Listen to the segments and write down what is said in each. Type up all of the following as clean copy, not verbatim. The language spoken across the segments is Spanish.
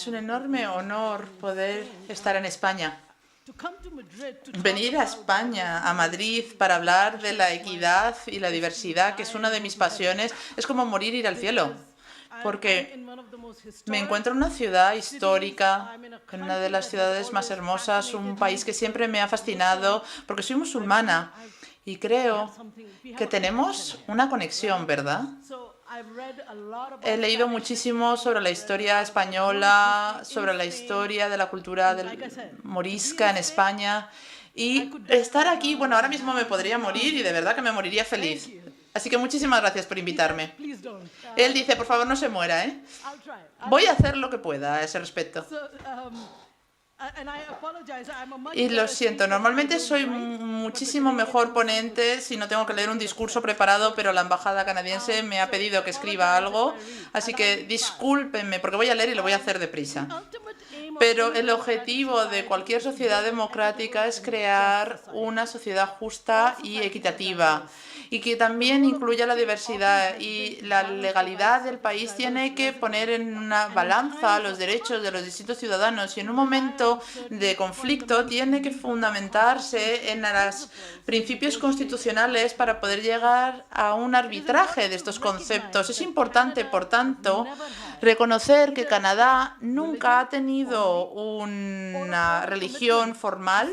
Es un enorme honor poder estar en España. Venir a España, a Madrid, para hablar de la equidad y la diversidad, que es una de mis pasiones, es como morir e ir al cielo. Porque me encuentro en una ciudad histórica, en una de las ciudades más hermosas, un país que siempre me ha fascinado, porque soy musulmana y creo que tenemos una conexión, ¿verdad? He leído muchísimo sobre la historia española, sobre la historia de la cultura morisca en España. Y estar aquí, bueno, ahora mismo me podría morir y de verdad que me moriría feliz. Así que muchísimas gracias por invitarme. Él dice, por favor, no se muera, ¿eh? Voy a hacer lo que pueda a ese respecto. Y lo siento, normalmente soy muchísimo mejor ponente si no tengo que leer un discurso preparado, pero la embajada canadiense me ha pedido que escriba algo, así que discúlpenme, porque voy a leer y lo voy a hacer deprisa. Pero el objetivo de cualquier sociedad democrática es crear una sociedad justa y equitativa, y que también incluya la diversidad, y la legalidad del país tiene que poner en una balanza los derechos de los distintos ciudadanos, y en un momento de conflicto tiene que fundamentarse en los principios constitucionales para poder llegar a un arbitraje de estos conceptos. Es importante, por tanto, reconocer que Canadá nunca ha tenido una religión formal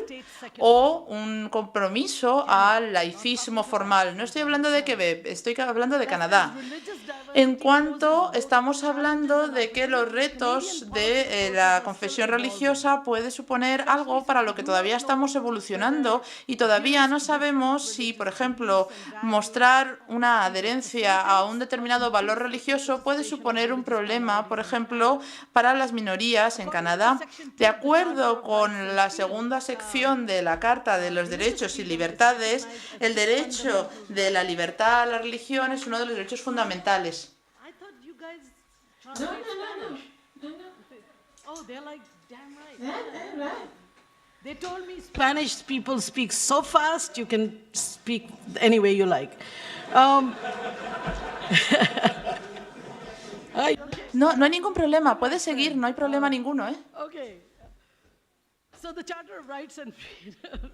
o un compromiso al laicismo formal. No estoy hablando de Quebec, estoy hablando de Canadá. En cuanto estamos hablando de que los retos de la confesión religiosa puede suponer algo para lo que todavía estamos evolucionando y todavía no sabemos si, por ejemplo, mostrar una adherencia a un determinado valor religioso puede suponer un problema, por ejemplo, para las minorías en Canadá. De acuerdo con la segunda sección de la Carta de los Derechos y Libertades, el derecho de la libertad a la religión es uno de los derechos fundamentales. They told me Spanish people speak so fast you can speak any way you like. No hay ningún problema. Puedes seguir, no hay problema ninguno, ¿eh? Okay. So the Charter of Rights and Freedoms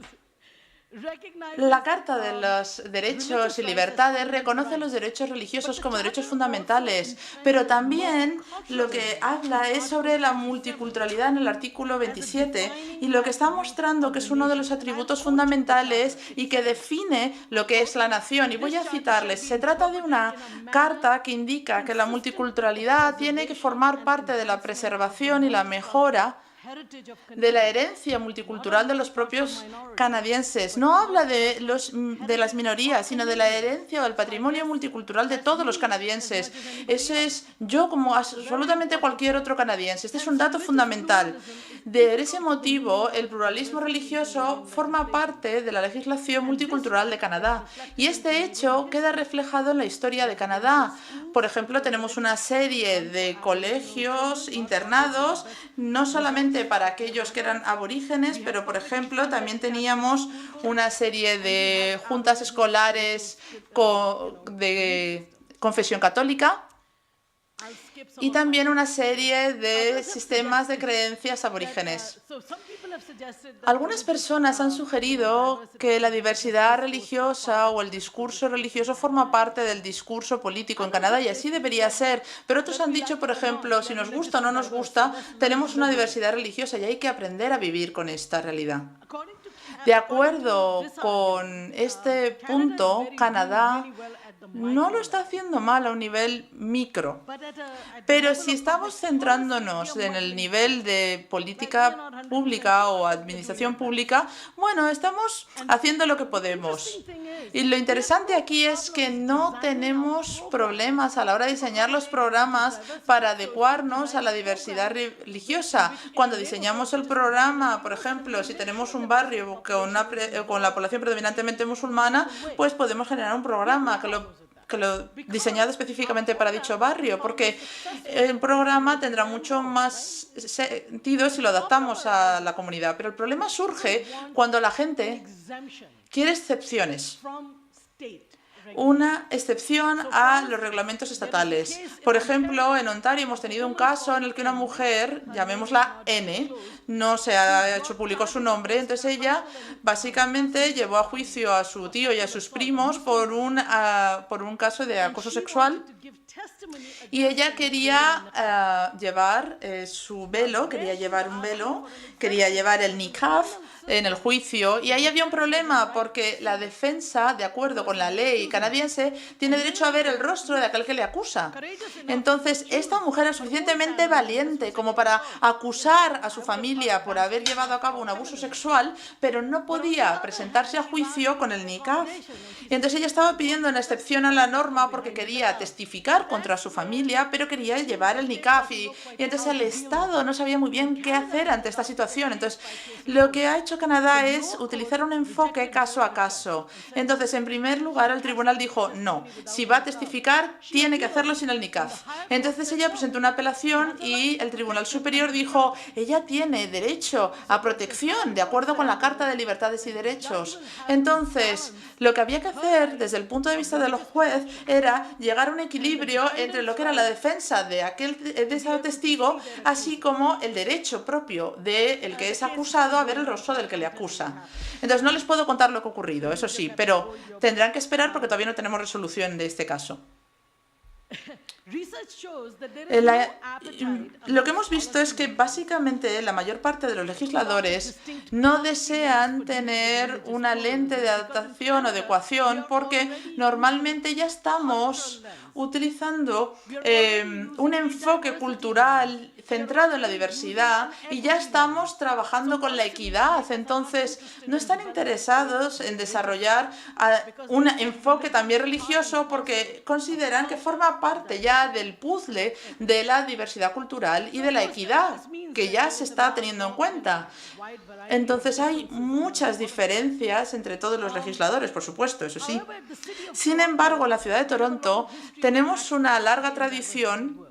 La Carta de los Derechos y Libertades reconoce los derechos religiosos como derechos fundamentales, pero también lo que habla es sobre la multiculturalidad en el artículo 27 y lo que está mostrando que es uno de los atributos fundamentales y que define lo que es la nación. Y voy a citarles. Se trata de una carta que indica que la multiculturalidad tiene que formar parte de la preservación y la mejora de la herencia multicultural de los propios canadienses. No habla de las minorías, sino de la herencia o el patrimonio multicultural de todos los canadienses. Eso es yo como absolutamente cualquier otro canadiense. Este es un dato fundamental. De ese motivo, el pluralismo religioso forma parte de la legislación multicultural de Canadá. Y este hecho queda reflejado en la historia de Canadá. Por ejemplo, tenemos una serie de colegios internados, no solamente para aquellos que eran aborígenes, pero, por ejemplo, también teníamos una serie de juntas escolares de confesión católica y también una serie de sistemas de creencias aborígenes. Algunas personas han sugerido que la diversidad religiosa o el discurso religioso forma parte del discurso político en Canadá y así debería ser, pero otros han dicho, por ejemplo, si nos gusta o no nos gusta, tenemos una diversidad religiosa y hay que aprender a vivir con esta realidad. De acuerdo con este punto, Canadá no lo está haciendo mal a un nivel micro, pero si estamos centrándonos en el nivel de política pública o administración pública, bueno, estamos haciendo lo que podemos. Y lo interesante aquí es que no tenemos problemas a la hora de diseñar los programas para adecuarnos a la diversidad religiosa. Cuando diseñamos el programa, por ejemplo, si tenemos un barrio con la población predominantemente musulmana, pues podemos generar un programa que lo diseñado específicamente para dicho barrio, porque el programa tendrá mucho más sentido si lo adaptamos a la comunidad. Pero el problema surge cuando la gente quiere excepciones una excepción a los reglamentos estatales. Por ejemplo, en Ontario hemos tenido un caso en el que una mujer, llamémosla N, no se ha hecho público su nombre, entonces ella básicamente llevó a juicio a su tío y a sus primos por un caso de acoso sexual, y ella quería llevar su velo, quería llevar un velo, quería llevar el niqab en el juicio, y ahí había un problema porque la defensa, de acuerdo con la ley canadiense, tiene derecho a ver el rostro de aquel que le acusa. Entonces, esta mujer es suficientemente valiente como para acusar a su familia por haber llevado a cabo un abuso sexual, pero no podía presentarse a juicio con el niqab. Y entonces ella estaba pidiendo una excepción a la norma porque quería testificar contra su familia, pero quería llevar el niqab, y entonces el Estado no sabía muy bien qué hacer ante esta situación. Entonces, lo que ha hecho Canadá es utilizar un enfoque caso a caso. Entonces, en primer lugar, el tribunal dijo no, si va a testificar, tiene que hacerlo sin el niqab. Entonces ella presentó una apelación y el Tribunal Superior dijo, ella tiene derecho a protección de acuerdo con la Carta de Libertades y Derechos. Entonces, lo que había que hacer desde el punto de vista del juez era llegar a un equilibrio entre lo que era la defensa de ese testigo, así como el derecho propio del que es acusado a ver el rostro del que le acusa. Entonces, no les puedo contar lo que ha ocurrido, eso sí, pero tendrán que esperar porque todavía no tenemos resolución de este caso. Lo que hemos visto es que básicamente la mayor parte de los legisladores no desean tener una lente de adaptación o de ecuación porque normalmente ya estamos utilizando un enfoque cultural centrado en la diversidad y ya estamos trabajando con la equidad. Entonces, no están interesados en desarrollar un enfoque también religioso porque consideran que forma parte ya del puzzle de la diversidad cultural y de la equidad que ya se está teniendo en cuenta. Entonces, hay muchas diferencias entre todos los legisladores, por supuesto, eso sí. Sin embargo, en la ciudad de Toronto tenemos una larga tradición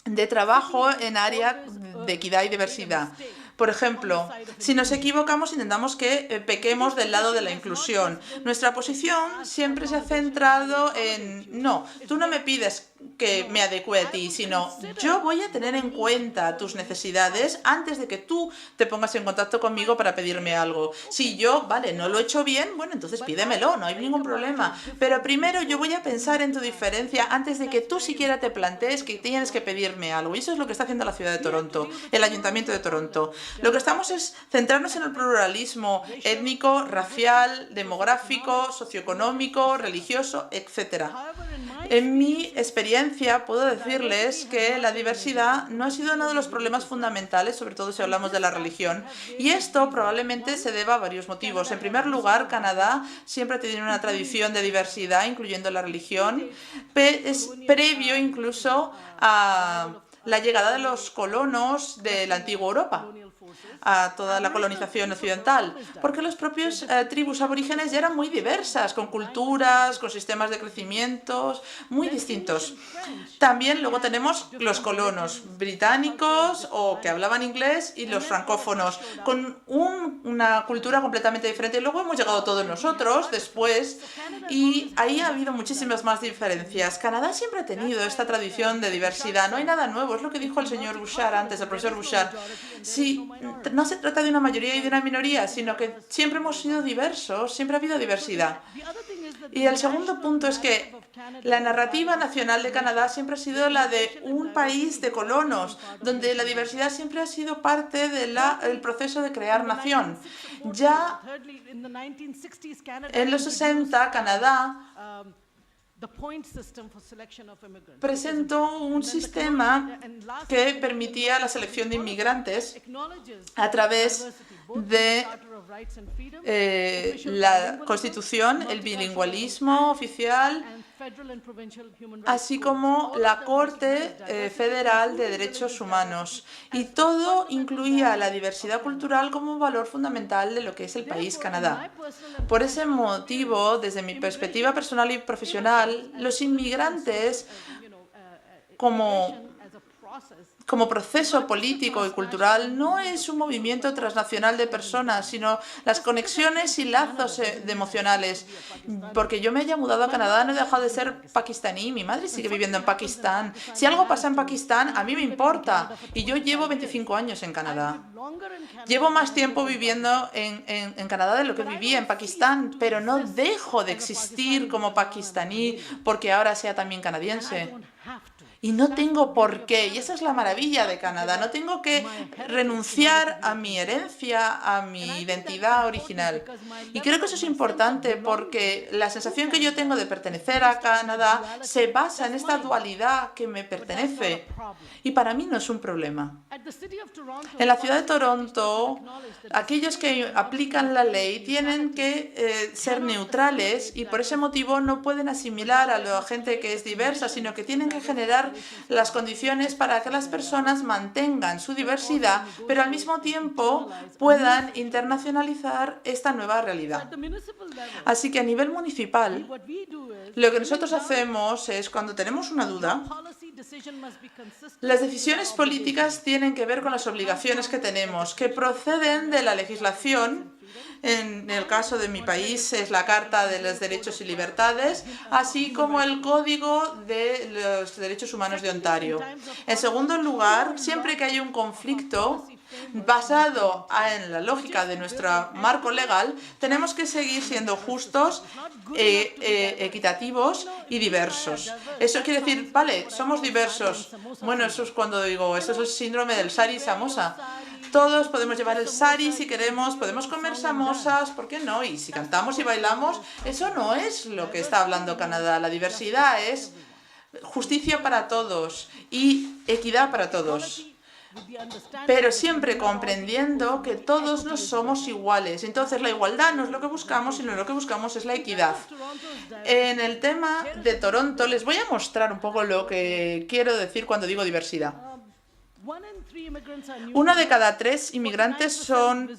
de trabajo en área de equidad y diversidad. Por ejemplo, si nos equivocamos, intentamos que pequemos del lado de la inclusión. Nuestra posición siempre se ha centrado en, no, tú no me pides que me adecue a ti, sino yo voy a tener en cuenta tus necesidades antes de que tú te pongas en contacto conmigo para pedirme algo. Si yo, vale, no lo he hecho bien, bueno, entonces pídemelo, no hay ningún problema. Pero primero yo voy a pensar en tu diferencia antes de que tú siquiera te plantees que tienes que pedirme algo. Y eso es lo que está haciendo la ciudad de Toronto, el Ayuntamiento de Toronto. Lo que estamos es centrarnos en el pluralismo étnico, racial, demográfico, socioeconómico, religioso, etc. En mi experiencia puedo decirles que la diversidad no ha sido uno de los problemas fundamentales, sobre todo si hablamos de la religión, y esto probablemente se deba a varios motivos. En primer lugar, Canadá siempre ha tenido una tradición de diversidad, incluyendo la religión, es previo incluso a la llegada de los colonos de la antigua Europa a toda la colonización occidental, porque los propios tribus aborígenes ya eran muy diversas, con culturas, con sistemas de crecimientos muy distintos. También luego tenemos los colonos británicos o que hablaban inglés y los francófonos, con una cultura completamente diferente. Y luego hemos llegado todos nosotros después y ahí ha habido muchísimas más diferencias. Canadá siempre ha tenido esta tradición de diversidad, no hay nada nuevo, es lo que dijo el señor Bouchard antes, el profesor Bouchard. Sí, no se trata de una mayoría y de una minoría, sino que siempre hemos sido diversos, siempre ha habido diversidad. Y el segundo punto es que la narrativa nacional de Canadá siempre ha sido la de un país de colonos, donde la diversidad siempre ha sido parte del proceso de crear nación. Ya en los 60, Canadá presentó un sistema que permitía la selección de inmigrantes a través de la Constitución, el bilingüismo oficial, así como la Corte Federal de Derechos Humanos. Y todo incluía la diversidad cultural como un valor fundamental de lo que es el país Canadá. Por ese motivo, desde mi perspectiva personal y profesional, los inmigrantes como como proceso político y cultural no es un movimiento transnacional de personas, sino las conexiones y lazos emocionales. Porque yo me haya mudado a Canadá no he dejado de ser pakistaní, mi madre sigue viviendo en Pakistán. Si algo pasa en Pakistán, a mí me importa. Y yo llevo 25 años en Canadá. Llevo más tiempo viviendo en Canadá de lo que vivía en Pakistán, pero no dejo de existir como pakistaní porque ahora sea también canadiense. Y no tengo por qué, y esa es la maravilla de Canadá, no tengo que renunciar a mi herencia, a mi identidad original. Y creo que eso es importante porque la sensación que yo tengo de pertenecer a Canadá se basa en esta dualidad que me pertenece. Y para mí no es un problema. En la ciudad de Toronto, aquellos que aplican la ley tienen que ser neutrales y por ese motivo no pueden asimilar a la gente que es diversa, sino que tienen que generar las condiciones para que las personas mantengan su diversidad, pero al mismo tiempo puedan internacionalizar esta nueva realidad. Así que a nivel municipal, lo que nosotros hacemos es, cuando tenemos una duda, las decisiones políticas tienen que ver con las obligaciones que tenemos, que proceden de la legislación. En el caso de mi país es la Carta de los Derechos y Libertades, así como el Código de los Derechos Humanos de Ontario. En segundo lugar, siempre que haya un conflicto basado en la lógica de nuestro marco legal, tenemos que seguir siendo justos, equitativos y diversos. Eso quiere decir, vale, somos diversos. Bueno, eso es cuando digo, eso es el síndrome del sari samosa. Todos podemos llevar el sari si queremos, podemos comer samosas, ¿por qué no? Y si cantamos y bailamos, eso no es lo que está hablando Canadá. La diversidad es justicia para todos y equidad para todos. Pero siempre comprendiendo que todos no somos iguales. Entonces la igualdad no es lo que buscamos, sino lo que buscamos es la equidad. En el tema de Toronto les voy a mostrar un poco lo que quiero decir cuando digo diversidad. 1 de cada 3 inmigrantes son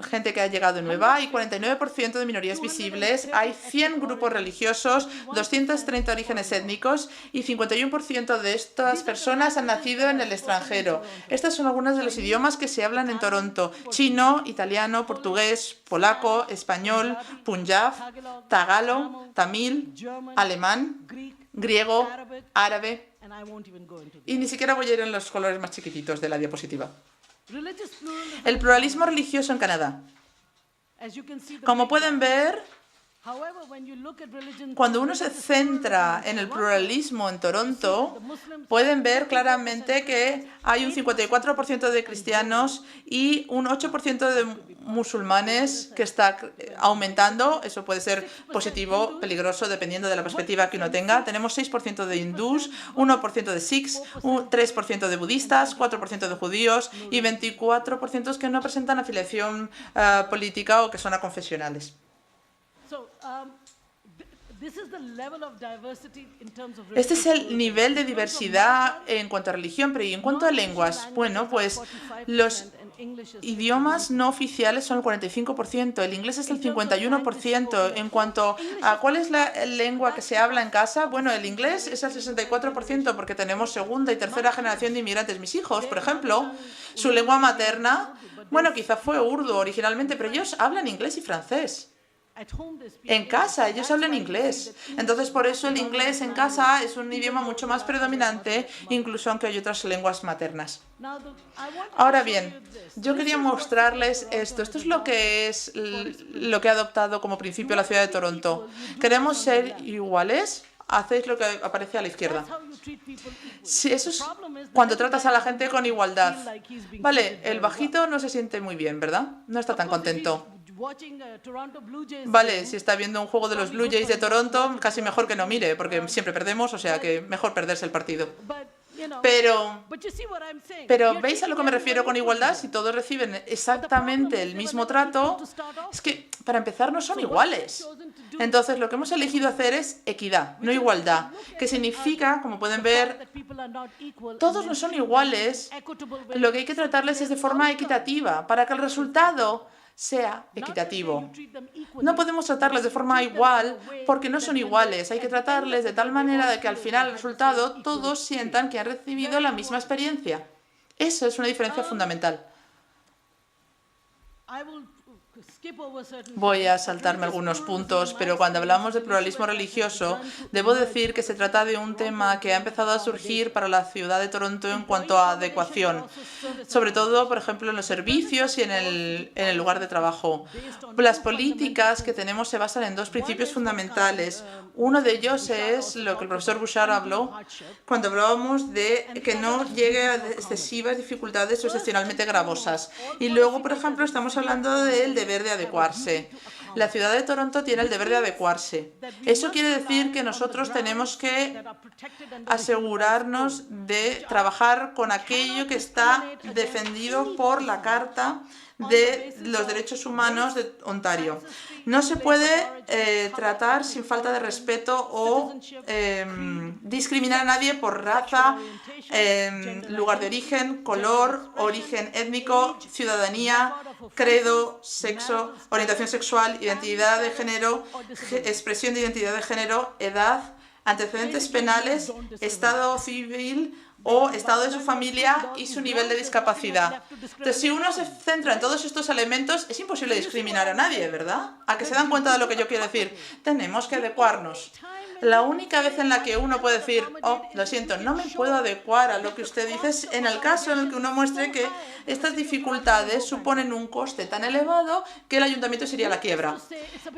gente que ha llegado nueva y 49% de minorías visibles. Hay 100 grupos religiosos, 230 orígenes étnicos y 51% de estas personas han nacido en el extranjero. Estas son algunos de los idiomas que se hablan en Toronto: chino, italiano, portugués, polaco, español, punjab, tagalo, tamil, alemán, griego, árabe. Y ni siquiera voy a ir en los colores más chiquititos de la diapositiva. El pluralismo religioso en Canadá. Como pueden ver, cuando uno se centra en el pluralismo en Toronto, pueden ver claramente que hay un 54% de cristianos y un 8% de musulmanes que está aumentando. Eso puede ser positivo, peligroso, dependiendo de la perspectiva que uno tenga. Tenemos 6% de hindús, 1% de sikhs, 3% de budistas, 4% de judíos y 24% que no presentan afiliación política o que son aconfesionales. Este es el nivel de diversidad en cuanto a religión, pero ¿y en cuanto a lenguas? Bueno, pues los idiomas no oficiales son el 45%, el inglés es el 51%. En cuanto a cuál es la lengua que se habla en casa, bueno, el inglés es el 64% porque tenemos segunda y tercera generación de inmigrantes. Mis hijos, por ejemplo, su lengua materna, bueno, quizá fue urdu originalmente, pero ellos hablan inglés y francés. En casa, ellos hablan inglés. Entonces, por eso el inglés en casa es un idioma mucho más predominante, incluso aunque hay otras lenguas maternas. Ahora bien, yo quería mostrarles esto. Esto es lo que ha adoptado como principio la ciudad de Toronto. ¿Queremos ser iguales? Hacéis lo que aparece a la izquierda. Sí, eso es cuando tratas a la gente con igualdad. Vale, el bajito no se siente muy bien, ¿verdad? No está tan contento. Vale, si está viendo un juego de los Blue Jays de Toronto, casi mejor que no mire, porque siempre perdemos, o sea que mejor perderse el partido. Pero ¿veis a lo que me refiero con igualdad? Si todos reciben exactamente el mismo trato, es que para empezar no son iguales. Entonces lo que hemos elegido hacer es equidad, no igualdad, que significa, como pueden ver, todos no son iguales, lo que hay que tratarles es de forma equitativa, para que el resultado sea equitativo. No podemos tratarles de forma igual porque no son iguales. Hay que tratarles de tal manera de que al final, el resultado, todos sientan que han recibido la misma experiencia. Eso es una diferencia fundamental. Voy a saltarme algunos puntos, pero cuando hablamos de pluralismo religioso, debo decir que se trata de un tema que ha empezado a surgir para la ciudad de Toronto en cuanto a adecuación, sobre todo, por ejemplo, en los servicios y en el lugar de trabajo. Las políticas que tenemos se basan en dos principios fundamentales. Uno de ellos es lo que el profesor Bouchard habló cuando hablábamos de que no llegue a excesivas dificultades o excepcionalmente gravosas. Y luego, por ejemplo, estamos hablando del deber de adecuarse. La ciudad de Toronto tiene el deber de adecuarse. Eso quiere decir que nosotros tenemos que asegurarnos de trabajar con aquello que está defendido por la Carta de los Derechos Humanos de Ontario. No se puede tratar sin falta de respeto o discriminar a nadie por raza, lugar de origen, color, origen étnico, ciudadanía, credo, sexo, orientación sexual, identidad de género, expresión de identidad de género, edad, antecedentes penales, estado civil o estado de su familia y su nivel de discapacidad. Entonces, si uno se centra en todos estos elementos, es imposible discriminar a nadie, ¿verdad? ¿A que se dan cuenta de lo que yo quiero decir? Tenemos que adecuarnos. La única vez en la que uno puede decir, oh, lo siento, no me puedo adecuar a lo que usted dice, es en el caso en el que uno muestre que estas dificultades suponen un coste tan elevado que el ayuntamiento se iría a la quiebra.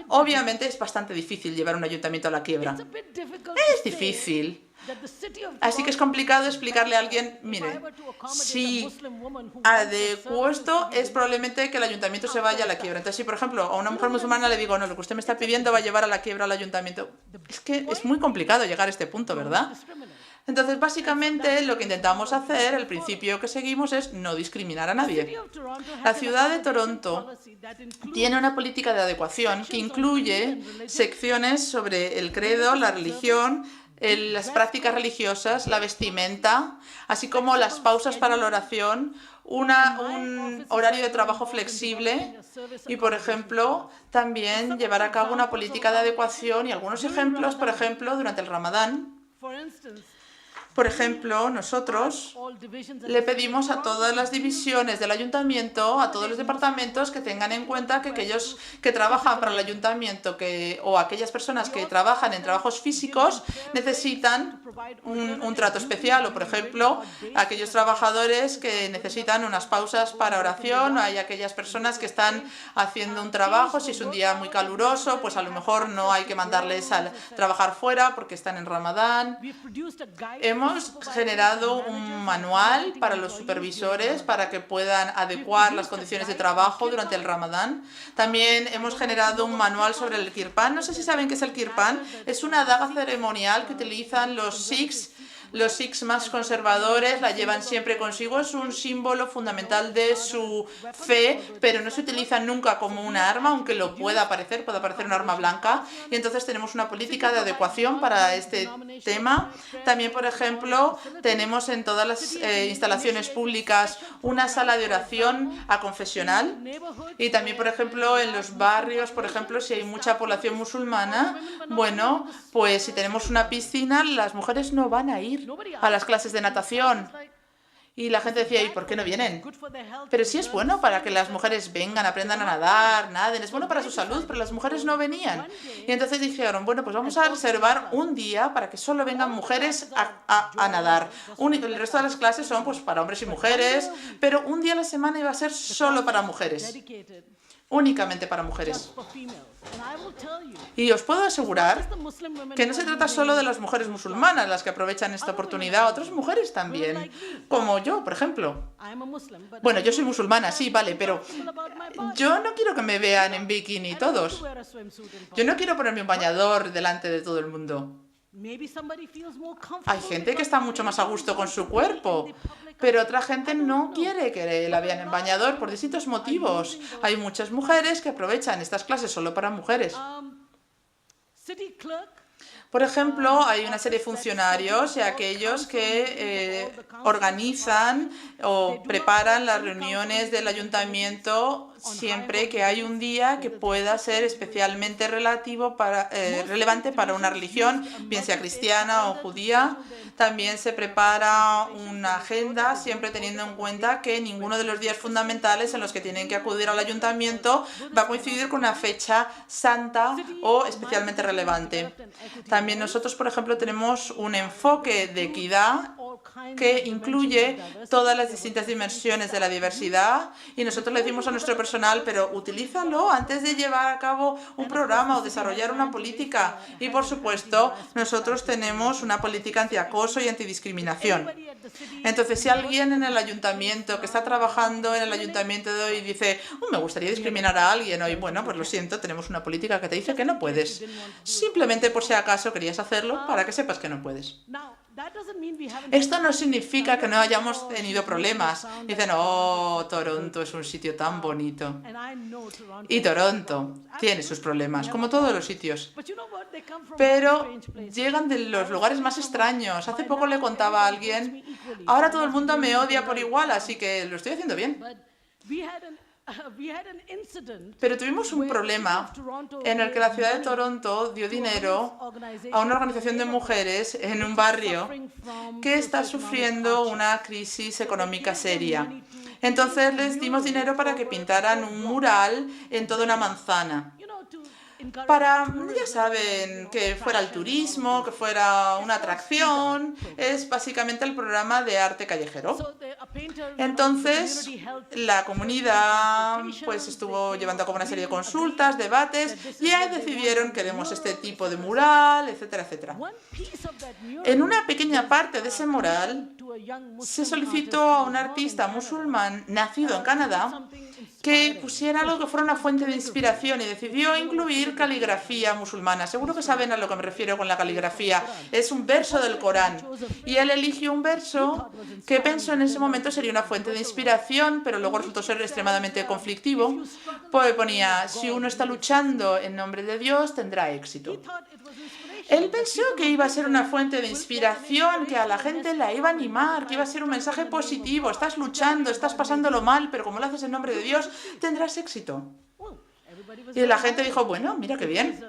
Obviamente es bastante difícil llevar un ayuntamiento a la quiebra. Es difícil. Así que es complicado explicarle a alguien, mire, si adecuo esto, es probablemente que el ayuntamiento se vaya a la quiebra. Entonces, si por ejemplo a una mujer musulmana le digo, no, lo que usted me está pidiendo va a llevar a la quiebra al ayuntamiento, es que es muy complicado llegar a este punto, ¿verdad? Entonces, básicamente, lo que intentamos hacer, el principio que seguimos es no discriminar a nadie. La ciudad de Toronto tiene una política de adecuación que incluye secciones sobre el credo, la religión, las prácticas religiosas, la vestimenta, así como las pausas para la oración, un horario de trabajo flexible y, por ejemplo, también llevar a cabo una política de adecuación y algunos ejemplos, por ejemplo, durante el Ramadán. Por ejemplo, nosotros le pedimos a todas las divisiones del ayuntamiento, a todos los departamentos, que tengan en cuenta que aquellos que trabajan para el ayuntamiento o aquellas personas que trabajan en trabajos físicos necesitan un trato especial. O, por ejemplo, aquellos trabajadores que necesitan unas pausas para oración, o hay aquellas personas que están haciendo un trabajo, si es un día muy caluroso, pues a lo mejor no hay que mandarles a trabajar fuera porque están en Ramadán. Hemos generado un manual para los supervisores para que puedan adecuar las condiciones de trabajo durante el Ramadán. También hemos generado un manual sobre el kirpan. No sé si saben qué es el kirpan. Es una daga ceremonial que utilizan los sikhs. Los sikhs más conservadores la llevan siempre consigo, es un símbolo fundamental de su fe, pero no se utiliza nunca como una arma, aunque lo puede parecer un arma blanca. Y entonces tenemos una política de adecuación para este tema. También, por ejemplo, tenemos en todas las instalaciones públicas una sala de oración aconfesional. Y también, por ejemplo, en los barrios, por ejemplo, si hay mucha población musulmana, bueno, pues si tenemos una piscina, las mujeres no van a ir a las clases de natación. Y la gente decía, ¿y por qué no vienen? Pero sí es bueno para que las mujeres vengan, aprendan a nadar, naden, es bueno para su salud, pero las mujeres no venían. Y entonces dijeron, bueno, pues vamos a reservar un día para que solo vengan mujeres a nadar. El resto de las clases son pues para hombres y mujeres, pero un día a la semana iba a ser solo para mujeres. Únicamente para mujeres. Y os puedo asegurar que no se trata solo de las mujeres musulmanas las que aprovechan esta oportunidad, otras mujeres también, como yo, por ejemplo. Bueno, yo soy musulmana, sí, vale, pero yo no quiero que me vean en bikini todos. Yo no quiero ponerme un bañador delante de todo el mundo. Hay gente que está mucho más a gusto con su cuerpo, pero otra gente no quiere que la vean en bañador por distintos motivos. Hay muchas mujeres que aprovechan estas clases solo para mujeres. Por ejemplo, hay una serie de funcionarios y aquellos que organizan o preparan las reuniones del ayuntamiento siempre que hay un día que pueda ser especialmente relevante para una religión, bien sea cristiana o judía. También se prepara una agenda, siempre teniendo en cuenta que ninguno de los días fundamentales en los que tienen que acudir al ayuntamiento va a coincidir con una fecha santa o especialmente relevante. También nosotros, por ejemplo, tenemos un enfoque de equidad que incluye todas las distintas dimensiones de la diversidad, y nosotros le decimos a nuestro personal, pero utilízalo antes de llevar a cabo un programa o desarrollar una política. Y por supuesto, nosotros tenemos una política antiacoso y antidiscriminación. Entonces, si alguien en el ayuntamiento que está trabajando en el ayuntamiento de hoy dice, me gustaría discriminar a alguien hoy, bueno, pues lo siento, tenemos una política que te dice que no puedes. Simplemente por si acaso querías hacerlo para que sepas que no puedes. Esto no significa que no hayamos tenido problemas. Dicen, Toronto es un sitio tan bonito. Y Toronto tiene sus problemas, como todos los sitios. Pero llegan de los lugares más extraños. Hace poco le contaba a alguien, ahora todo el mundo me odia por igual, así que lo estoy haciendo bien. Pero tuvimos un problema en el que la ciudad de Toronto dio dinero a una organización de mujeres en un barrio que está sufriendo una crisis económica seria. Entonces les dimos dinero para que pintaran un mural en toda una manzana. Para, ya saben, que fuera el turismo, que fuera una atracción, es básicamente el programa de arte callejero. Entonces, la comunidad pues estuvo llevando a cabo una serie de consultas, debates, y ahí decidieron queremos este tipo de mural, etcétera, etcétera. En una pequeña parte de ese mural se solicitó a un artista musulmán nacido en Canadá que pusiera algo que fuera una fuente de inspiración, y decidió incluir caligrafía musulmana. Seguro que saben a lo que me refiero con la caligrafía. Es un verso del Corán. Y él eligió un verso que pensó en ese momento sería una fuente de inspiración, pero luego resultó ser extremadamente conflictivo. Pues ponía, si uno está luchando en nombre de Dios, tendrá éxito. Él pensó que iba a ser una fuente de inspiración, que a la gente la iba a animar, que iba a ser un mensaje positivo. Estás luchando, estás pasándolo mal, pero como lo haces en nombre de Dios, tendrás éxito. Y la gente dijo, bueno, mira qué bien.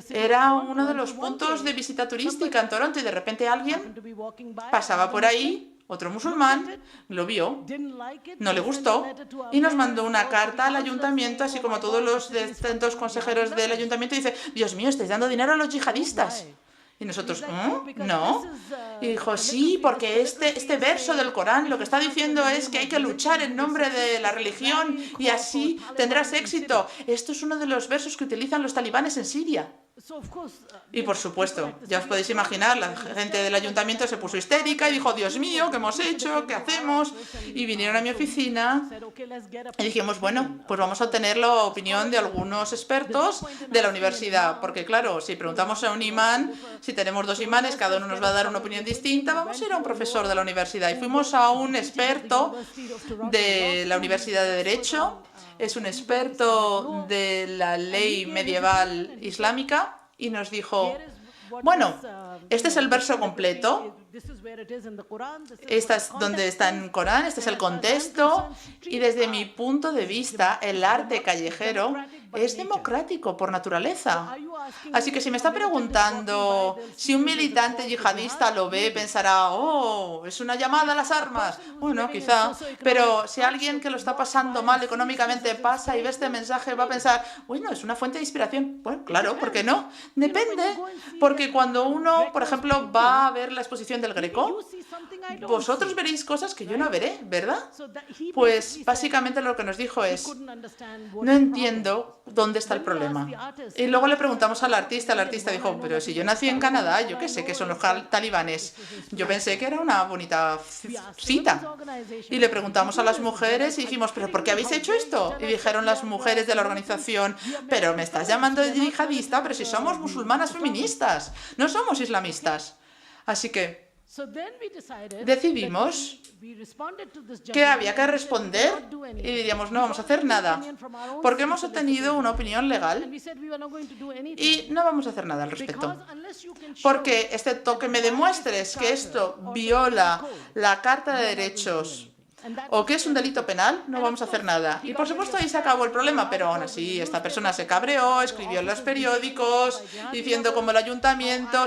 Era uno de los puntos de visita turística en Toronto, y de repente alguien pasaba por ahí, otro musulmán, lo vio, no le gustó, y nos mandó una carta al ayuntamiento, así como todos los distintos consejeros del ayuntamiento, y dice, Dios mío, estáis dando dinero a los yihadistas. Y nosotros, no. Y dijo, sí, porque este verso del Corán lo que está diciendo es que hay que luchar en nombre de la religión y así tendrás éxito. Esto es uno de los versos que utilizan los talibanes en Siria. Y por supuesto, ya os podéis imaginar, la gente del ayuntamiento se puso histérica y dijo, Dios mío, ¿qué hemos hecho? ¿Qué hacemos? Y vinieron a mi oficina y dijimos, bueno, pues vamos a obtener la opinión de algunos expertos de la universidad, porque claro, si preguntamos a un imán, si tenemos dos imanes, cada uno nos va a dar una opinión distinta, vamos a ir a un profesor de la universidad. Y fuimos a un experto de la Universidad de Derecho, es un experto de la ley medieval islámica, y nos dijo, bueno, este es el verso completo, esta es donde está en el Corán, este es el contexto, y desde mi punto de vista, el arte callejero es democrático por naturaleza. Así que si me está preguntando si un militante yihadista lo ve, pensará, es una llamada a las armas. Bueno, quizá, pero si alguien que lo está pasando mal económicamente pasa y ve este mensaje, va a pensar, bueno, es una fuente de inspiración. Bueno, claro, ¿por qué no? Depende, porque cuando uno, por ejemplo, va a ver la exposición del Greco, vosotros veréis cosas que yo no veré, ¿verdad? Pues básicamente lo que nos dijo es, no entiendo dónde está el problema. Y luego le preguntamos al artista dijo, pero si yo nací en Canadá, yo qué sé qué son los talibanes. Yo pensé que era una bonita cita. Y le preguntamos a las mujeres y dijimos, ¿pero por qué habéis hecho esto? Y dijeron las mujeres de la organización, pero me estás llamando de yihadista, pero si somos musulmanas feministas, no somos islamistas. Así que decidimos que había que responder y diríamos, no vamos a hacer nada, porque hemos obtenido una opinión legal y no vamos a hacer nada al respecto. Porque excepto que me demuestres que esto viola la Carta de Derechos o que es un delito penal, no vamos a hacer nada. Y por supuesto ahí se acabó el problema, pero aún así esta persona se cabreó, escribió en los periódicos diciendo cómo el ayuntamiento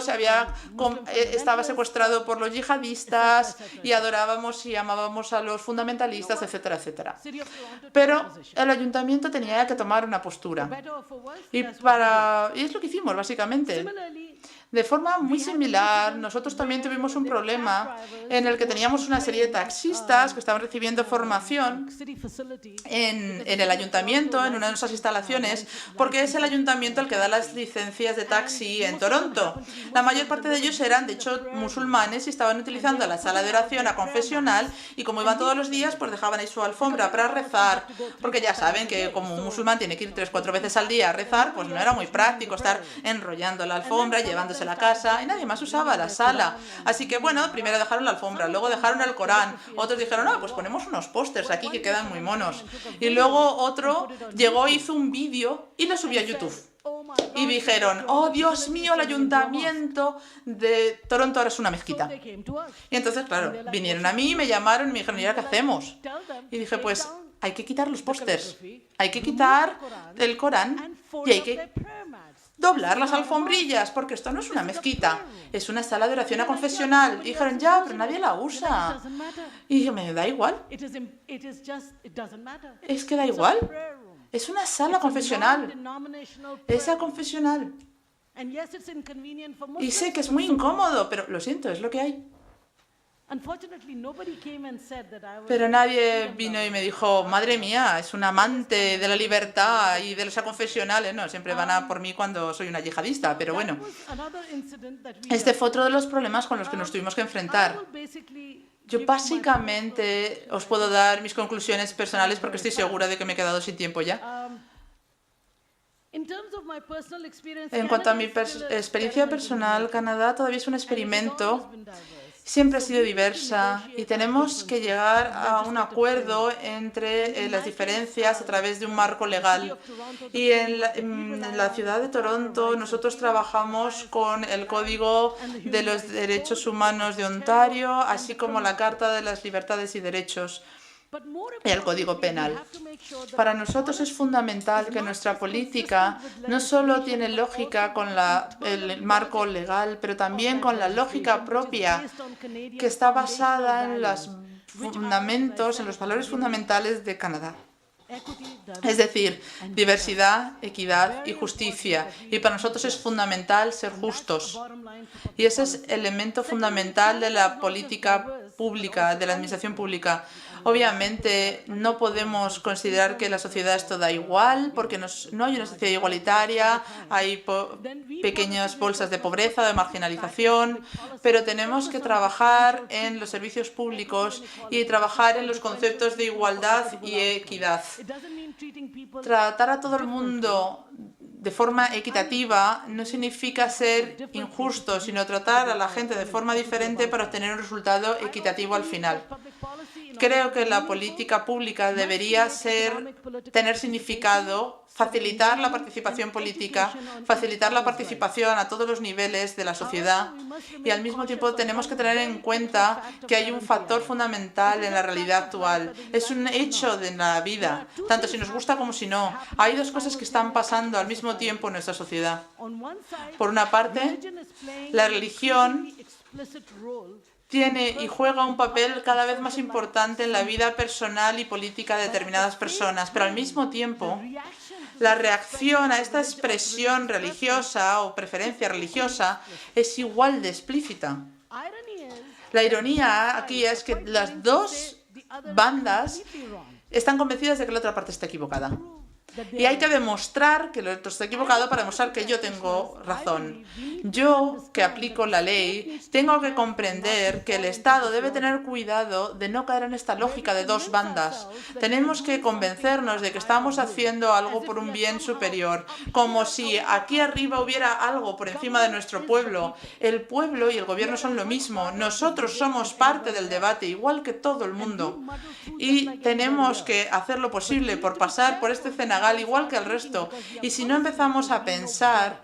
estaba secuestrado por los yihadistas y adorábamos y amábamos a los fundamentalistas, etcétera, etcétera. Pero el ayuntamiento tenía que tomar una postura. Y es lo que hicimos, básicamente. De forma muy similar, nosotros también tuvimos un problema en el que teníamos una serie de taxistas que estaban recibiendo formación en el ayuntamiento, en una de nuestras instalaciones, porque es el ayuntamiento el que da las licencias de taxi en Toronto. La mayor parte de ellos eran, de hecho, musulmanes y estaban utilizando la sala de oración a confesional y como iban todos los días, pues dejaban ahí su alfombra para rezar, porque ya saben que como un musulmán tiene que ir 3 o 4 veces al día a rezar, pues no era muy práctico estar enrollando la alfombra, llevándose la casa y nadie más usaba la sala. Así que bueno, primero dejaron la alfombra, luego dejaron el Corán, otros dijeron, pues ponemos unos pósters aquí que quedan muy monos. Y luego otro llegó, hizo un vídeo y lo subió a YouTube. Y dijeron, oh Dios mío, el ayuntamiento de Toronto ahora es una mezquita. Y entonces, claro, vinieron a mí, me llamaron y me dijeron, ¿y ahora qué hacemos? Y dije, pues hay que quitar los pósters, hay que quitar el Corán y hay que doblar las alfombrillas, porque esto no es una mezquita, es una sala de oración a confesional. Y dijeron, ya, pero nadie la usa. Y dije, me da igual. Es que da igual. Es una sala confesional. Es a confesional. Y sé que es muy incómodo, pero lo siento, es lo que hay. Pero nadie vino y me dijo, madre mía, es un amante de la libertad y de los confesionales. No, siempre van a por mí cuando soy una yihadista, pero bueno. Este fue otro de los problemas con los que nos tuvimos que enfrentar. Yo básicamente os puedo dar mis conclusiones personales porque estoy segura de que me he quedado sin tiempo ya. En cuanto a mi experiencia personal, Canadá todavía es un experimento. Siempre ha sido diversa y tenemos que llegar a un acuerdo entre las diferencias a través de un marco legal. Y en la ciudad de Toronto nosotros trabajamos con el Código de los Derechos Humanos de Ontario, así como la Carta de las Libertades y Derechos y el Código Penal. Para nosotros es fundamental que nuestra política no solo tiene lógica con el marco legal, pero también con la lógica propia que está basada en los fundamentos, en los valores fundamentales de Canadá. Es decir, diversidad, equidad y justicia. Y para nosotros es fundamental ser justos. Y ese es el elemento fundamental de la política pública, de la administración pública. Obviamente no podemos considerar que la sociedad es toda igual, porque no hay una sociedad igualitaria, hay pequeñas bolsas de pobreza, de marginalización, pero tenemos que trabajar en los servicios públicos y trabajar en los conceptos de igualdad y equidad. Tratar a todo el mundo de forma equitativa no significa ser injusto, sino tratar a la gente de forma diferente para obtener un resultado equitativo al final. Creo que la política pública debería tener significado, facilitar la participación política, facilitar la participación a todos los niveles de la sociedad y al mismo tiempo tenemos que tener en cuenta que hay un factor fundamental en la realidad actual. Es un hecho de la vida, tanto si nos gusta como si no. Hay dos cosas que están pasando al mismo tiempo en nuestra sociedad. Por una parte, la religión tiene y juega un papel cada vez más importante en la vida personal y política de determinadas personas, pero al mismo tiempo la reacción a esta expresión religiosa o preferencia religiosa es igual de explícita. La ironía aquí es que las dos bandas están convencidas de que la otra parte está equivocada. Y hay que demostrar que el otro está equivocado para demostrar que yo tengo razón. Yo, que aplico la ley, tengo que comprender que el Estado debe tener cuidado de no caer en esta lógica de dos bandas. Tenemos que convencernos de que estamos haciendo algo por un bien superior, como si aquí arriba hubiera algo por encima de nuestro pueblo. El pueblo y el gobierno son lo mismo. Nosotros somos parte del debate, igual que todo el mundo. Y tenemos que hacer lo posible por pasar por este cenagal igual que el resto. Y si no empezamos a pensar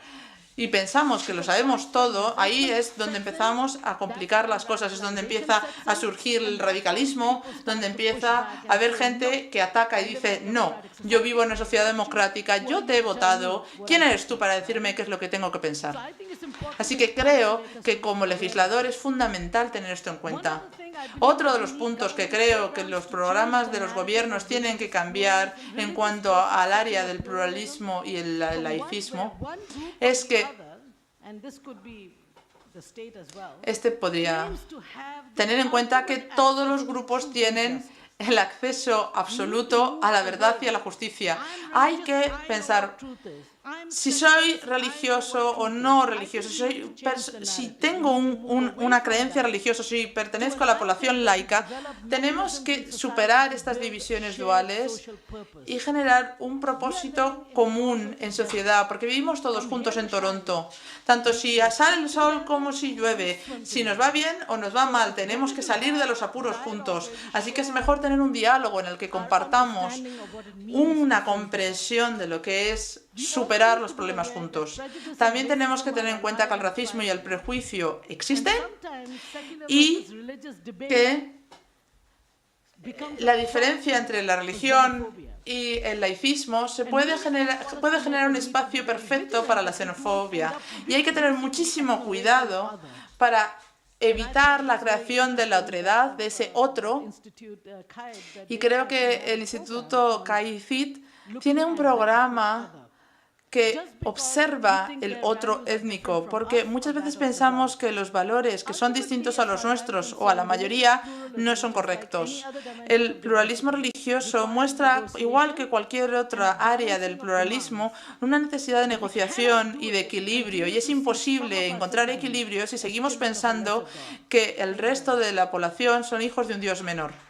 y pensamos que lo sabemos todo, ahí es donde empezamos a complicar las cosas, es donde empieza a surgir el radicalismo, donde empieza a haber gente que ataca y dice, no, yo vivo en una sociedad democrática, yo te he votado, ¿quién eres tú para decirme qué es lo que tengo que pensar? Así que creo que como legislador es fundamental tener esto en cuenta. Otro de los puntos que creo que los programas de los gobiernos tienen que cambiar en cuanto al área del pluralismo y el laicismo es que este podría tener en cuenta que todos los grupos tienen el acceso absoluto a la verdad y a la justicia. Hay que pensar si soy religioso o no religioso, si tengo una creencia religiosa, si pertenezco a la población laica, tenemos que superar estas divisiones duales y generar un propósito común en sociedad, porque vivimos todos juntos en Toronto. Tanto si sale el sol como si llueve, si nos va bien o nos va mal, tenemos que salir de los apuros juntos. Así que es mejor tener un diálogo en el que compartamos una comprensión de lo que es superar los problemas juntos. También tenemos que tener en cuenta que el racismo y el prejuicio existen y que la diferencia entre la religión y el laicismo puede generar un espacio perfecto para la xenofobia. Y hay que tener muchísimo cuidado para evitar la creación de la otredad, de ese otro. Y creo que el Instituto CAICIT tiene un programa que observa el otro étnico, porque muchas veces pensamos que los valores que son distintos a los nuestros o a la mayoría no son correctos. El pluralismo religioso muestra, igual que cualquier otra área del pluralismo, una necesidad de negociación y de equilibrio, y es imposible encontrar equilibrio si seguimos pensando que el resto de la población son hijos de un Dios menor.